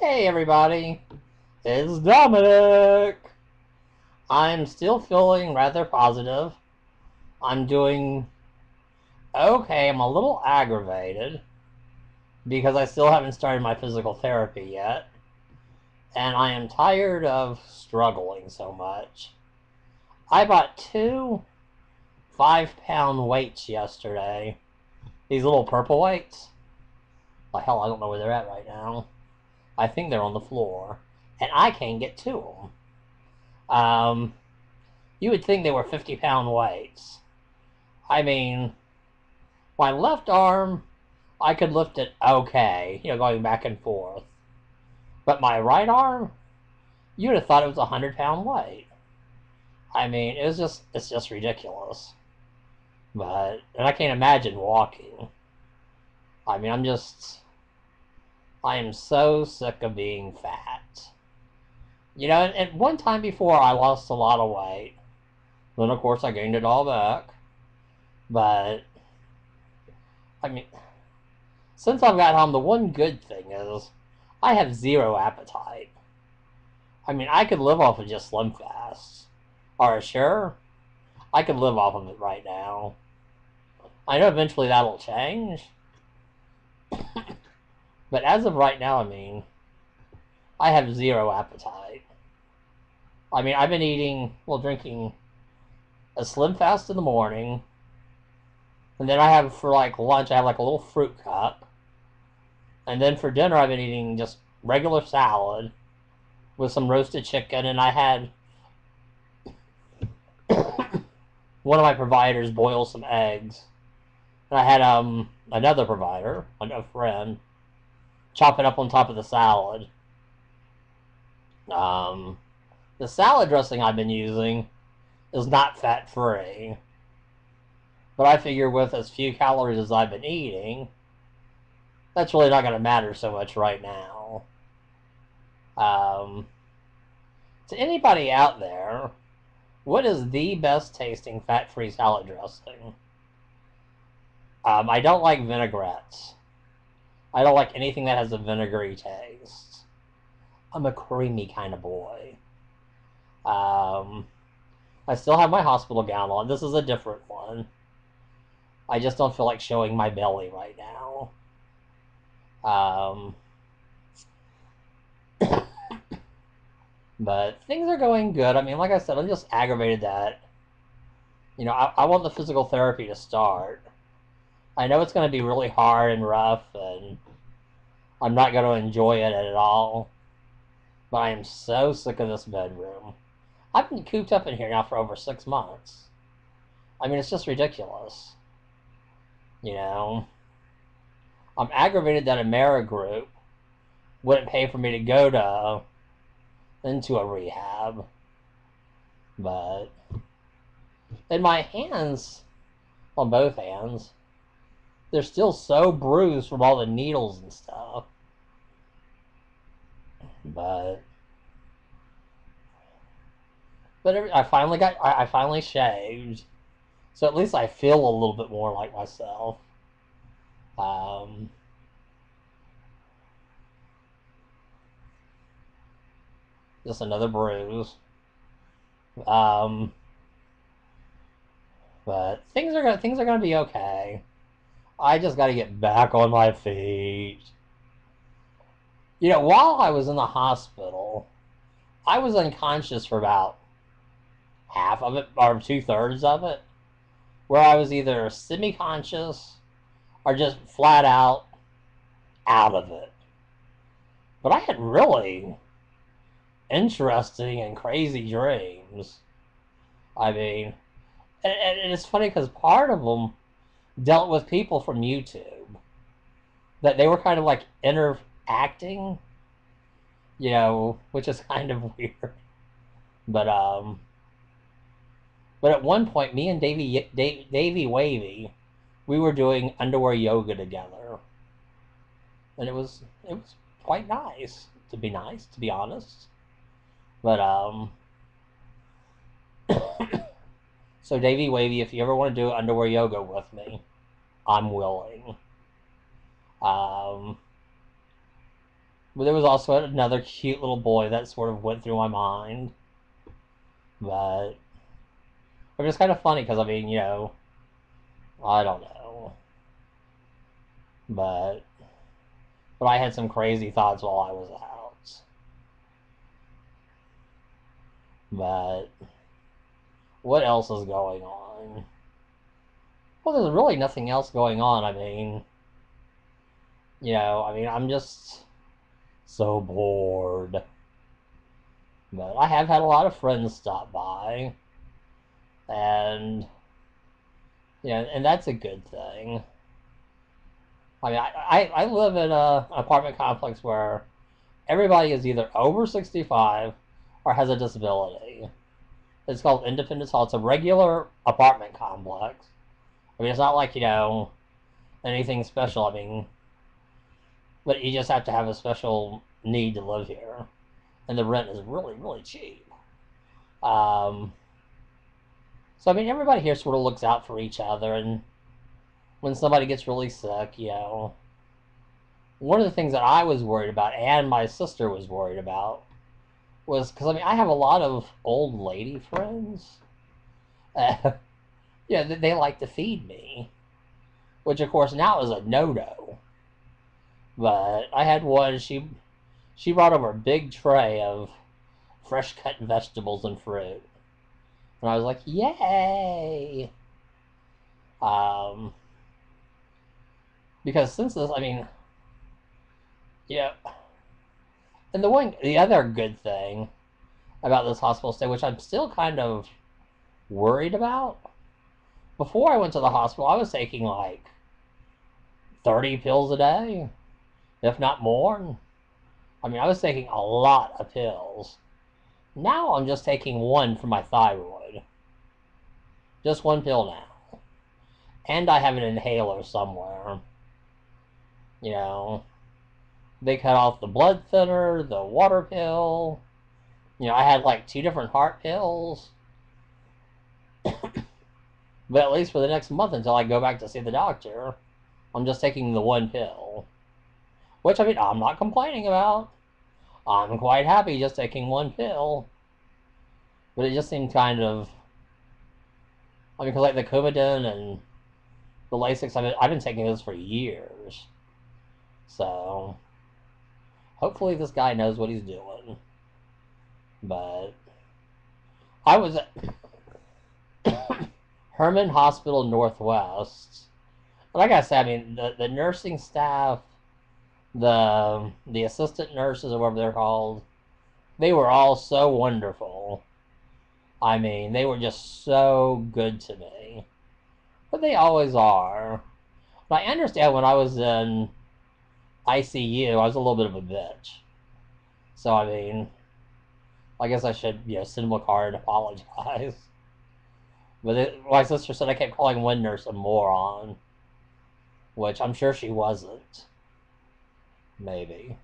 Hey everybody, it's Dominic. I'm still feeling rather positive. I'm doing okay. I'm a little aggravated because I still haven't started my physical therapy yet. And I am tired of struggling so much. I bought two 5-pound weights yesterday. These little purple weights. Well, hell, I don't know where they're at right now. I think they're on the floor. And I can't get to them. You would think they were 50-pound weights. I mean, my left arm, I could lift it okay, going back and forth. But my right arm, you'd have thought it was a 100-pound weight. I mean, it's just ridiculous. And I can't imagine walking. I mean, I am so sick of being fat. At one time before, I lost a lot of weight. Then, of course, I gained it all back. But, I mean, since I've got home, the one good thing is I have zero appetite. I mean, I could live off of just Slim Fast. Or sure, I could live off of it right now. I know eventually that'll change. But as of right now, I mean, I have zero appetite. I mean, I've been drinking a Slim Fast in the morning. And then I have for lunch, I have a little fruit cup. And then for dinner, I've been eating just regular salad with some roasted chicken. And I had one of my providers boil some eggs. And I had another provider, a friend, chop it up on top of the salad. The salad dressing I've been using is not fat-free. But I figure with as few calories as I've been eating, that's really not going to matter so much right now. To anybody out there, what is the best tasting fat-free salad dressing? I don't like vinaigrettes. I don't like anything that has a vinegary taste. I'm a creamy kind of boy. I still have my hospital gown on. This is a different one. I just don't feel like showing my belly right now. But things are going good. I mean, like I said, I'm just aggravated that, I want the physical therapy to start. I know it's going to be really hard and rough, and I'm not going to enjoy it at all. But I am so sick of this bedroom. I've been cooped up in here now for over 6 months. I mean, it's just ridiculous. I'm aggravated that AmeriGroup wouldn't pay for me to go into a rehab. But in my hands, on both hands, they're still so bruised from all the needles and stuff. But I finally shaved, so at least I feel a little bit more like myself. Just another bruise. But things are gonna be okay. I just gotta get back on my feet. While I was in the hospital, I was unconscious for about half of it, or 2/3 of it, where I was either semi-conscious or just flat out of it. But I had really interesting and crazy dreams. I mean, and it's funny because part of them dealt with people from YouTube. That they were kind of like interacting, which is kind of weird. But at one point, me and Davey Wavy, we were doing underwear yoga together, and it was quite nice, to be honest. But so Davey Wavy, if you ever want to do underwear yoga with me, I'm willing. But there was also another cute little boy that sort of went through my mind. But it was kind of funny because, I mean, I don't know. But I had some crazy thoughts while I was out. But what else is going on? Well, there's really nothing else going on. I mean, I'm just so bored. But I have had a lot of friends stop by, and and that's a good thing. I mean, I live in an apartment complex where everybody is either over 65 or has a disability. It's called Independence Hall. It's a regular apartment complex. I mean, it's not like, anything special. I mean, but you just have to have a special need to live here. And the rent is really, really cheap. Um, so, I mean, everybody here sort of looks out for each other. And when somebody gets really sick, one of the things that I was worried about and my sister was worried about was because, I mean, I have a lot of old lady friends. They like to feed me, which, of course, now is a no-no. But I had one, she brought over a big tray of fresh cut vegetables and fruit. And I was like, yay! Um, because since this, I mean, yeah. And the other good thing about this hospital stay, which I'm still kind of worried about, before I went to the hospital, I was taking like 30 pills a day, if not more. I mean, I was taking a lot of pills. Now I'm just taking one for my thyroid. Just one pill now. And I have an inhaler somewhere. They cut off the blood thinner, the water pill. I had like 2 different heart pills. But at least for the next month until I go back to see the doctor, I'm just taking the one pill. Which, I mean, I'm not complaining about. I'm quite happy just taking one pill. But it just seemed kind of... I mean, because like the Coumadin and the Lasix, I've been taking this for years. So, hopefully this guy knows what he's doing. But I was at Herman Hospital Northwest. Like I said, I mean, the nursing staff, the assistant nurses, or whatever they're called, they were all so wonderful. I mean, they were just so good to me. But they always are. But I understand when I was in ICU, I was a little bit of a bitch. So, I mean, I guess I should, send them a card and apologize. But my sister said I kept calling one nurse a moron. Which I'm sure she wasn't. Maybe.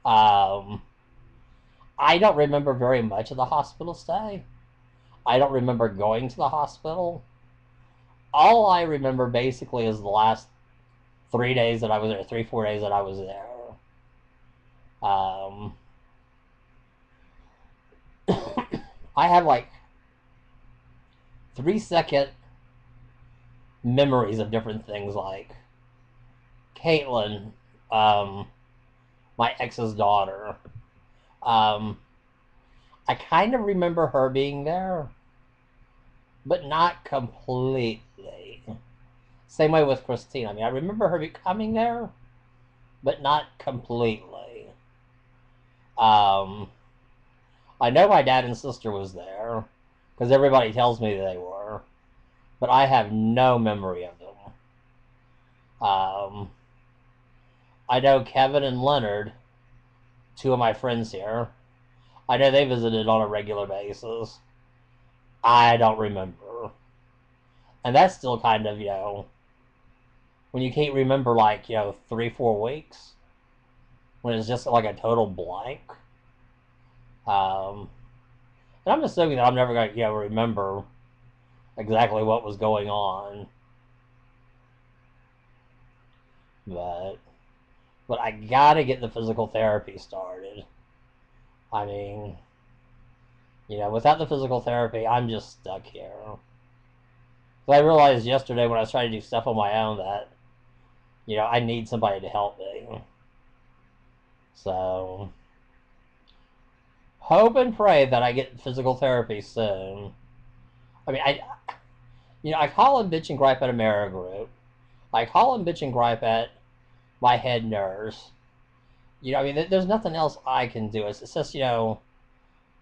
I don't remember very much of the hospital stay. I don't remember going to the hospital. All I remember basically is the last 3 days that I was there, 3-4 days that I was there. I have like 3-second memories of different things, like Caitlin, my ex's daughter. I kind of remember her being there, but not completely. Same way with Christine. I mean, I remember her coming there, but not completely. I know my dad and sister was there, because everybody tells me they were, but I have no memory of them. I know Kevin and Leonard, 2 of my friends here, I know they visited on a regular basis. I don't remember. And that's still kind of, when you can't remember, like, 3-4 weeks, when it's just like a total blank. And I'm assuming that I'm never going to, remember exactly what was going on. But But I gotta get the physical therapy started. I mean, without the physical therapy, I'm just stuck here. So I realized yesterday when I was trying to do stuff on my own that, I need somebody to help me. So, hope and pray that I get physical therapy soon. I mean, I call and bitch and gripe at AmeriGroup. I call and bitch and gripe at my head nurse. There's nothing else I can do. It's just, I'm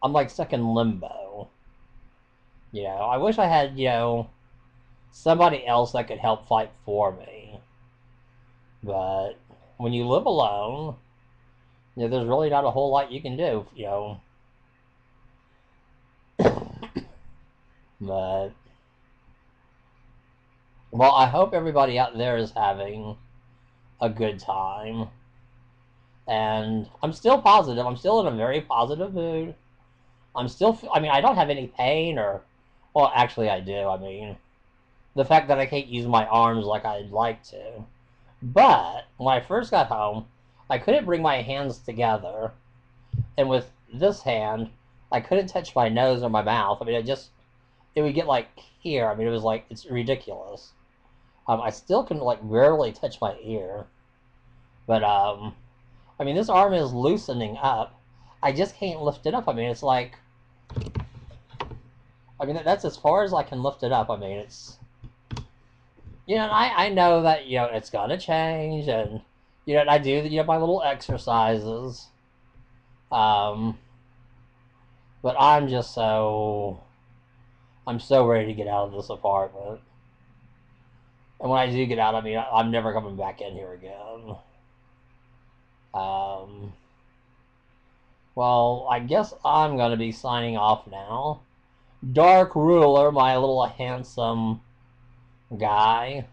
like stuck in limbo. I wish I had, somebody else that could help fight for me. But when you live alone, there's really not a whole lot you can do, But, well, I hope everybody out there is having a good time. And I'm still positive. I'm still in a very positive mood. I don't have any pain or, well, actually I do. I mean, the fact that I can't use my arms like I'd like to. But when I first got home, I couldn't bring my hands together. And with this hand, I couldn't touch my nose or my mouth. I mean, it would get like here. I mean, it was like, it's ridiculous. I still can like barely touch my ear. But, this arm is loosening up. I just can't lift it up. I mean, it's like, that's as far as I can lift it up. I mean, it's, I know that, it's gonna change, and, I do, my little exercises. But I'm so ready to get out of this apartment. And when I do get out, I'm never coming back in here again. Well, I guess I'm gonna be signing off now. Dark Ruler, my little handsome guy.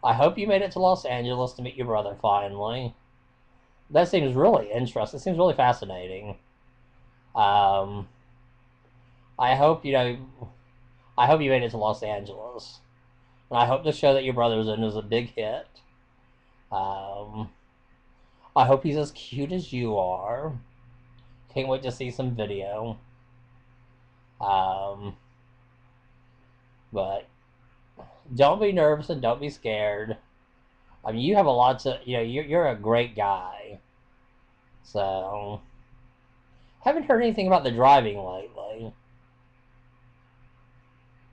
I hope you made it to Los Angeles to meet your brother finally. That seems really interesting. It seems really fascinating. I hope you made it to Los Angeles. And I hope the show that your brother's in is a big hit. I hope he's as cute as you are. Can't wait to see some video. But don't be nervous and don't be scared. I mean, you have a lot to, you're a great guy. So, haven't heard anything about the driving lately.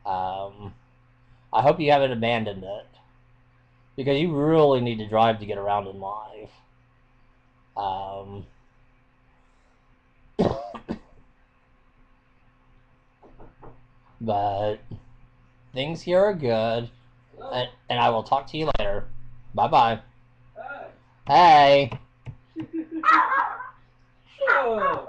I hope you haven't abandoned it. Because you really need to drive to get around in life. But things here are good. And I will talk to you later. Bye-bye. Hey. Hey.